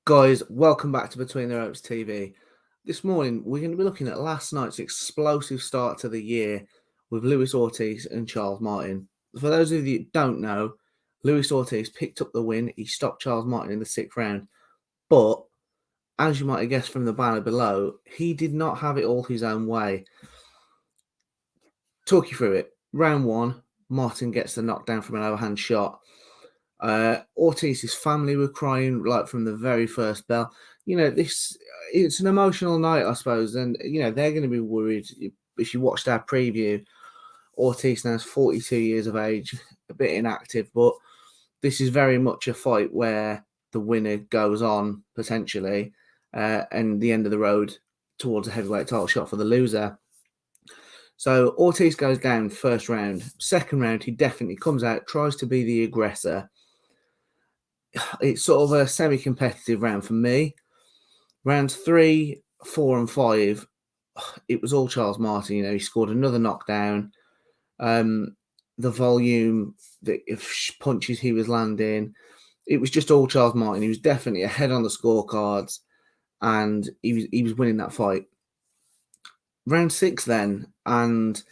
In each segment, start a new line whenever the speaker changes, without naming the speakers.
Guys, welcome back to Between the Ropes TV. This morning, we're going to be looking at last night's explosive start to the year with Luis Ortiz and Charles Martin. For those of you who don't know, Luis Ortiz picked up the win. He stopped Charles Martin in the 6th round. But, as you might have guessed from the banner below, he did not have it all his own way. Talk you through it. Round 1, Martin gets the knockdown from an overhand shot. Ortiz's family were crying like from the very first bell. It's an emotional night, I suppose, and they're going to be worried. If you watched our preview, Ortiz now is 42 years of age, a bit inactive, but this is very much a fight where the winner goes on potentially, and the end of the road towards a heavyweight title shot for the loser. So Ortiz goes down first round. Second round, he definitely comes out, tries to be the aggressor. It's sort of a semi-competitive round for me. Rounds 3, 4, and 5, it was all Charles Martin. He scored another knockdown. The volume, the punches he was landing, it was just all Charles Martin. He was definitely ahead on the scorecards, and he was winning that fight. Round 6 then, and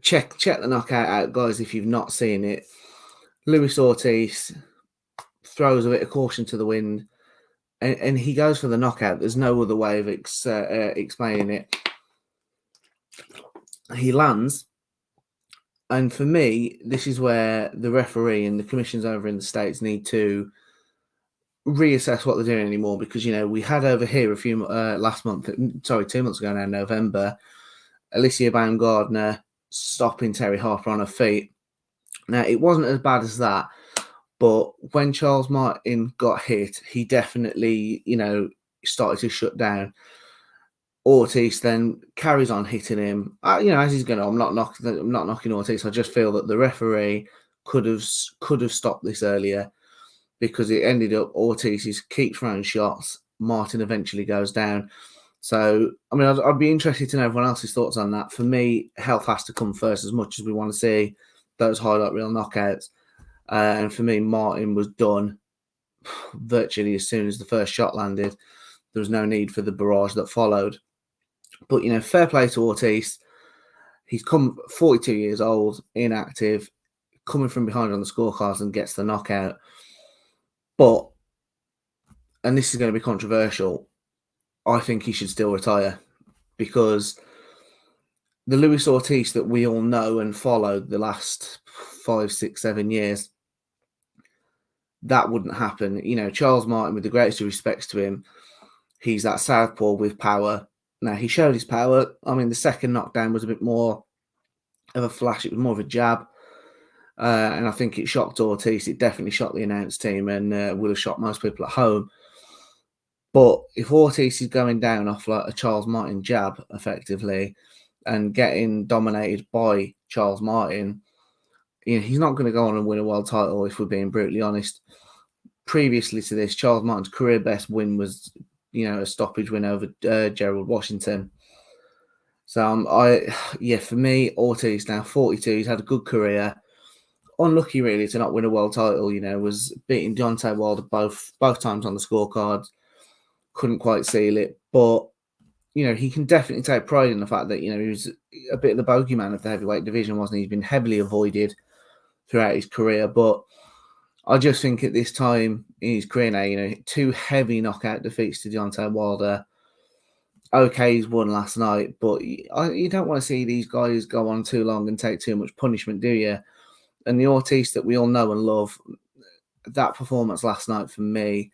check the knockout out, guys, if you've not seen it. Luis Ortiz throws a bit of caution to the wind, and he goes for the knockout. There's no other way of explaining it. He lands, and for me, this is where the referee and the commissions over in the States need to reassess what they're doing anymore, because we had over here a few 2 months ago now, November, Alicia Baumgardner stopping Terry Harper on her feet. Now, it wasn't as bad as that, but when Charles Martin got hit, he definitely, started to shut down. Ortiz then carries on hitting him. As he's going, I'm not knocking Ortiz. I just feel that the referee could have stopped this earlier, because it ended up Ortiz keeps throwing shots. Martin eventually goes down. So, I'd be interested to know everyone else's thoughts on that. For me, health has to come first, as much as we want to see those highlight reel knockouts. And for me, Martin was done virtually as soon as the first shot landed. There was no need for the barrage that followed. But, fair play to Ortiz. He's come 42 years old, inactive, coming from behind on the scorecards and gets the knockout. But, and this is going to be controversial, I think he should still retire, because the Luis Ortiz that we all know and followed the last 5, 6, 7 years, that wouldn't happen. Charles Martin, with the greatest of respects to him, he's that southpaw with power. Now, he showed his power. The second knockdown was a bit more of a flash. It was more of a jab. And I think it shocked Ortiz. It definitely shocked the announce team, and would have shocked most people at home. But if Ortiz is going down off like a Charles Martin jab, effectively, and getting dominated by Charles Martin, he's not going to go on and win a world title, if we're being brutally honest. Previously to this, Charles Martin's career best win was, a stoppage win over Gerald Washington. So, for me, Ortiz now 42. He's had a good career. Unlucky, really, to not win a world title. Was beating Deontay Wilder both times on the scorecards. Couldn't quite seal it, but he can definitely take pride in the fact that he was a bit of the bogeyman of the heavyweight division, wasn't he? He's been heavily avoided throughout his career, but I just think at this time in his career now, 2 heavy knockout defeats to Deontay Wilder. Okay, he's won last night, but you don't want to see these guys go on too long and take too much punishment, do you? And the Ortiz that we all know and love, that performance last night for me,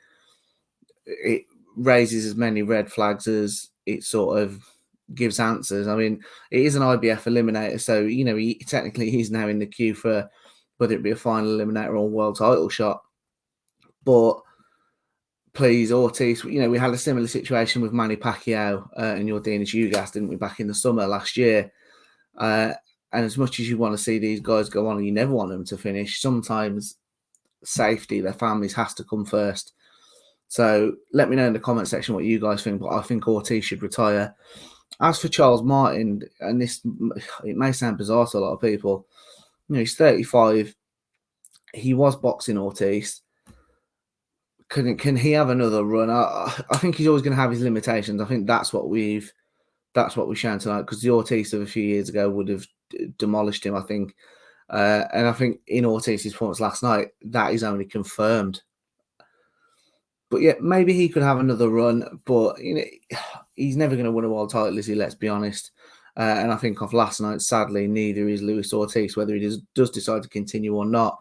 it raises as many red flags as it sort of gives answers. It is an IBF eliminator, so he technically he's now in the queue for whether it be a final eliminator or a world title shot. But please, Ortiz, we had a similar situation with Manny Pacquiao and Yordenis Ugas, didn't we, back in the summer last year? And as much as you want to see these guys go on and you never want them to finish, sometimes safety, their families, has to come first. So let me know in the comment section what you guys think, but I think Ortiz should retire. As for Charles Martin, and it may sound bizarre to a lot of people, he's 35. He was boxing Ortiz. Can he have another run? I think he's always going to have his limitations. I think that's what we've shown tonight, because the Ortiz of a few years ago would have demolished him, I think. And I think in Ortiz's performance last night, that is only confirmed. But yeah, maybe he could have another run, but he's never going to win a world title, is he? Let's be honest. And I think off last night, sadly, neither is Luis Ortiz, whether he does decide to continue or not.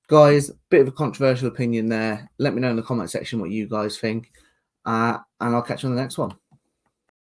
Guys, bit of a controversial opinion there. Let me know in the comment section what you guys think. And I'll catch you on the next one.